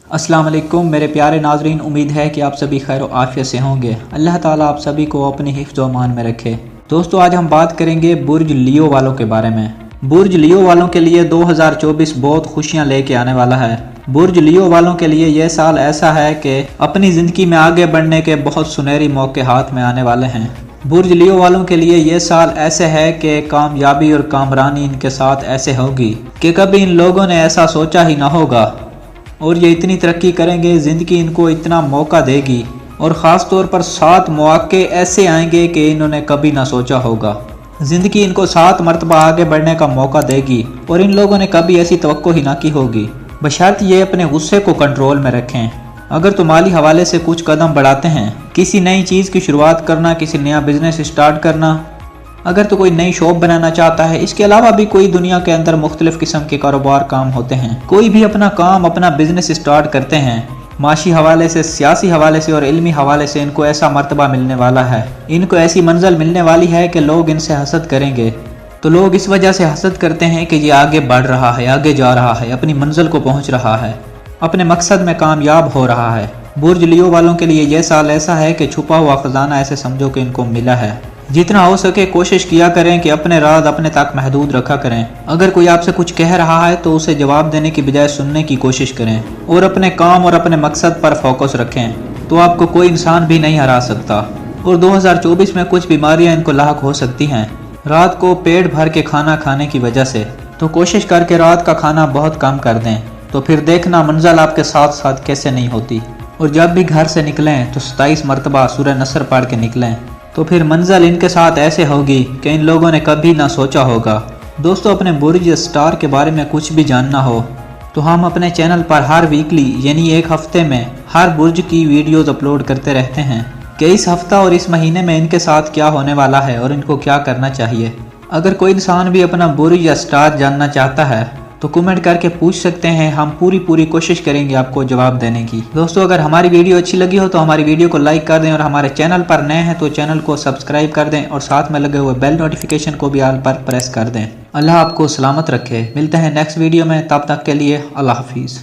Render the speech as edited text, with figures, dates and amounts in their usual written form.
अस्सलाम वालेकुम मेरे प्यारे नाजरीन, उम्मीद है कि आप सभी खैर और आफियत से होंगे। अल्लाह ताला आप सभी को अपनी हिफ्ज़ व अमान में रखे। दोस्तों, आज हम बात करेंगे बुर्ज लियो वालों के बारे में। बुर्ज लियो वालों के लिए 2024 बहुत खुशियां लेके आने वाला है। बुर्ज लियो वालों के लिए यह साल ऐसा है कि अपनी ज़िंदगी में आगे बढ़ने के बहुत सुनहरी मौके हाथ में आने वाले हैं। बुर्ज लियो वालों के लिए यह साल ऐसे है कि कामयाबी और कामरानी इनके साथ ऐसे होगी कि कभी इन लोगों ने ऐसा सोचा ही ना होगा, और ये इतनी तरक्की करेंगे, ज़िंदगी इनको इतना मौका देगी और ख़ास तौर पर 7 मौके ऐसे आएंगे कि इन्होंने कभी ना सोचा होगा। ज़िंदगी इनको 7 मरतबा आगे बढ़ने का मौका देगी और इन लोगों ने कभी ऐसी तवक्को ही ना की होगी, बशर्त ये अपने गुस्से को कंट्रोल में रखें। अगर तो माली हवाले से कुछ कदम बढ़ाते हैं, किसी नई चीज़ की शुरुआत करना, किसी नया बिजनेस स्टार्ट करना, अगर तो कोई नई शॉप बनाना चाहता है, इसके अलावा भी कोई दुनिया के अंदर मुख्तलिफ किस्म के कारोबार काम होते हैं। कोई भी अपना काम, अपना बिजनेस स्टार्ट करते हैं, माशी हवाले से, सियासी हवाले से और इल्मी हवाले से इनको ऐसा मर्तबा मिलने वाला है, इनको ऐसी मंजिल मिलने वाली है कि लोग इनसे हसद करेंगे। तो लोग इस वजह से हसद करते हैं कि ये आगे बढ़ रहा है, आगे जा रहा है, अपनी मंजिल को पहुँच रहा है, अपने मकसद में कामयाब हो रहा है। बुर्ज लियो वालों के लिए यह साल ऐसा है कि छुपा हुआ खजाना ऐसे समझो कि इनको मिला है। जितना हो सके कोशिश किया करें कि अपने राज अपने तक महदूद रखा करें। अगर कोई आपसे कुछ कह रहा है तो उसे जवाब देने की बजाय सुनने की कोशिश करें और अपने काम और अपने मकसद पर फोकस रखें, तो आपको कोई इंसान भी नहीं हरा सकता। और 2024 में कुछ बीमारियां इनको लाहक हो सकती हैं, रात को पेट भर के खाना खाने की वजह से। तो कोशिश करके रात का खाना बहुत कम कर दें, तो फिर देखना मंजिल आपके साथ साथ कैसे नहीं होती। और जब भी घर से निकलें तो 27 मरतबा सूरह नसर पढ़ के निकलें, तो फिर मंजिल इनके साथ ऐसे होगी कि इन लोगों ने कभी ना सोचा होगा। दोस्तों, अपने बुर्ज स्टार के बारे में कुछ भी जानना हो तो हम अपने चैनल पर हर वीकली यानी एक हफ्ते में हर बुर्ज की वीडियोस अपलोड करते रहते हैं कि इस हफ्ता और इस महीने में इनके साथ क्या होने वाला है और इनको क्या करना चाहिए। अगर कोई इंसान भी अपना बुर्ज या स्टार जानना चाहता है तो कमेंट करके पूछ सकते हैं, हम पूरी कोशिश करेंगे आपको जवाब देने की। दोस्तों, अगर हमारी वीडियो अच्छी लगी हो तो हमारी वीडियो को लाइक कर दें और हमारे चैनल पर नए हैं तो चैनल को सब्सक्राइब कर दें और साथ में लगे हुए बेल नोटिफिकेशन को भी ऑल पर प्रेस कर दें। अल्लाह आपको सलामत रखे। मिलते हैं नेक्स्ट वीडियो में, तब तक के लिए अल्लाह हाफिज़।